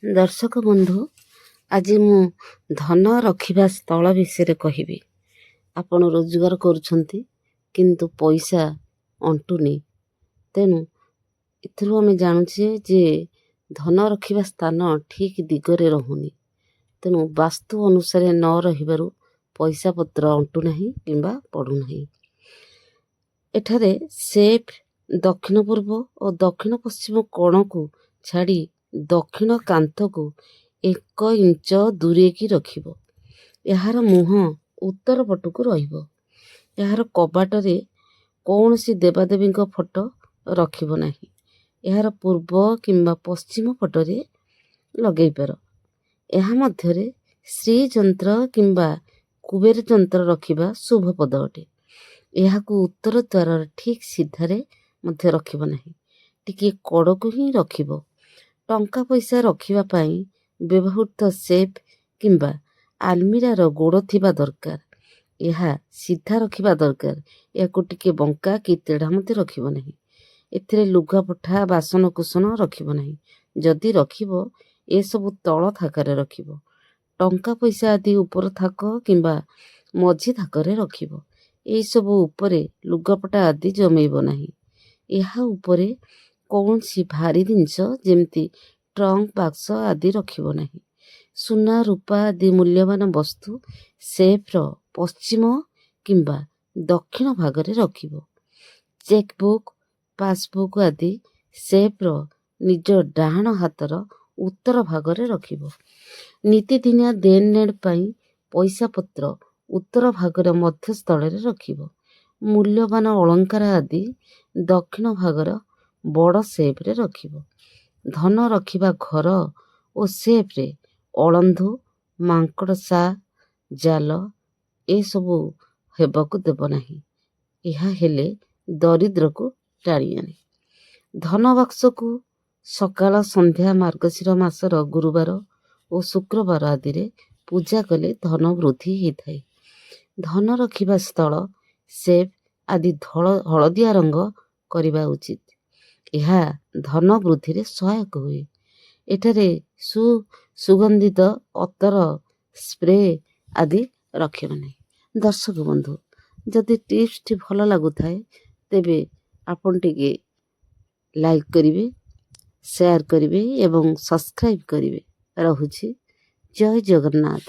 ଦର୍ଶକ ବନ୍ଧୁ, ଆଜି ମୁଁ ଧନ ରଖିବା ସ୍ଥଳ ବିଷୟରେ କହିବି। ଆପଣ ରୋଜଗାର କରୁଛନ୍ତି କିନ୍ତୁ ପଇସା ଅଣ୍ଟୁନି। ତେଣୁ ଏଥିରୁ ଆମେ ଜାଣୁଛେ ଯେ ଧନ ରଖିବା ସ୍ଥାନ ଠିକ୍ ଦିଗରେ ରହୁନି। ତେଣୁ ବାସ୍ତୁ ଅନୁସାରେ ନ ରହିବାରୁ ପଇସା ପତ୍ର ଅଣ୍ଟୁନାହିଁ କିମ୍ବା ପଡ଼ୁନାହିଁ। ଏଠାରେ ସେଫ୍ ଦକ୍ଷିଣ ପୂର୍ବ ଓ ଦକ୍ଷିଣ ପଶ୍ଚିମ କୋଣକୁ ଛାଡ଼ି ଦକ୍ଷିଣ କାନ୍ଥକୁ 1 ଇଞ୍ଚ ଦୂରେଇକି ରଖିବ। ଏହାର ମୁହଁ ଉତ୍ତର ପଟକୁ ରହିବ। ଏହାର କବାଟରେ କୌଣସି ଦେବାଦେବୀଙ୍କ ଫଟୋ ରଖିବ ନାହିଁ। ଏହାର ପୂର୍ବ କିମ୍ବା ପଶ୍ଚିମ ପଟରେ ଲଗେଇ ପାର। ଏହା ମଧ୍ୟରେ ଶ୍ରୀଯନ୍ତ୍ର କିମ୍ବା କୁବେର ଯନ୍ତ୍ର ରଖିବା ଶୁଭପଦ ଅଟେ। ଏହାକୁ ଉତ୍ତର ଦ୍ୱାରର ଠିକ୍ ସିଧାରେ ମଧ୍ୟ ରଖିବ ନାହିଁ, ଟିକିଏ କଡ଼କୁ ହିଁ ରଖିବ। ଟଙ୍କା ପଇସା ରଖିବା ପାଇଁ ବ୍ୟବହୃତ ସେଫ୍ କିମ୍ବା ଆଲମିରାର ଗୋଡ଼ ଥିବା ଦରକାର। ଏହା ସିଧା ରଖିବା ଦରକାର। ଏହାକୁ ଟିକେ ବଙ୍କା କି ତେଢ଼ା ମଧ୍ୟ ରଖିବ ନାହିଁ। ଏଥିରେ ଲୁଗାପଟା ବାସନକୁସନ ରଖିବ ନାହିଁ। ଯଦି ରଖିବ, ଏସବୁ ତଳ ଥାକରେ ରଖିବ। ଟଙ୍କା ପଇସା ଆଦି ଉପର ଥାକ କିମ୍ବା ମଝି ଥାକରେ ରଖିବ। ଏହିସବୁ ଉପରେ ଲୁଗାପଟା ଆଦି ଜମେଇବ ନାହିଁ। ଏହା ଉପରେ କୌଣସି ଭାରି ଜିନିଷ ଯେମିତି ଟ୍ରଙ୍କ ବାକ୍ସ ଆଦି ରଖିବ ନାହିଁ। ସୁନା ରୂପା ଆଦି ମୂଲ୍ୟବାନ ବସ୍ତୁ ସେଫ୍ର ପଶ୍ଚିମ କିମ୍ବା ଦକ୍ଷିଣ ଭାଗରେ ରଖିବ। ଚେକ୍ ବୁକ୍, ପାସବୁକ୍ ଆଦି ସେଫ୍ର ନିଜ ଡାହାଣ ହାତର ଉତ୍ତର ଭାଗରେ ରଖିବ। ନୀତିଦିନିଆ ଦେଣନେଣ ପାଇଁ ପଇସା ପତ୍ର ଉତ୍ତର ଭାଗର ମଧ୍ୟସ୍ଥଳରେ ରଖିବ। ମୂଲ୍ୟବାନ ଅଳଙ୍କାର ଆଦି ଦକ୍ଷିଣ ଭାଗର ବଡ଼ ସେଫ୍ରେ ରଖିବ। ଧନ ରଖିବା ଘର ଓ ସେଫ୍ରେ ଅଳନ୍ଧୁ, ମାଙ୍କଡ଼ସା, ଜାଲ ଏସବୁ ହେବାକୁ ଦେବ ନାହିଁ। ଏହା ହେଲେ ଦରିଦ୍ରକୁ ଟାଣି ଆଣେ। ଧନ ବାକ୍ସକୁ ସକାଳ ସନ୍ଧ୍ୟା ମାର୍ଗଶିର ମାସର ଗୁରୁବାର ଓ ଶୁକ୍ରବାର ଆଦିରେ ପୂଜା କଲେ ଧନ ବୃଦ୍ଧି ହୋଇଥାଏ। ଧନ ରଖିବା ସ୍ଥଳ ସେଫ୍ ଆଦି ହଳଦିଆ ରଙ୍ଗ କରିବା ଉଚିତ। ଏହା ଧନ ବୃଦ୍ଧିରେ ସହାୟକ ହୁଏ। ଏଠାରେ ସୁଗନ୍ଧିତ ଅତର, ସ୍ପ୍ରେ ଆଦି ରଖିବ ନାହିଁ। ଦର୍ଶକ ବନ୍ଧୁ, ଯଦି ଟିପ୍ସଟି ଭଲ ଲାଗୁଥାଏ ତେବେ ଆପଣ ଟିକେ ଲାଇକ୍ କରିବେ, ସେୟାର କରିବେ ଏବଂ ସବସ୍କ୍ରାଇବ୍ କରିବେ। ରହୁଛି। ଜୟ ଜଗନ୍ନାଥ।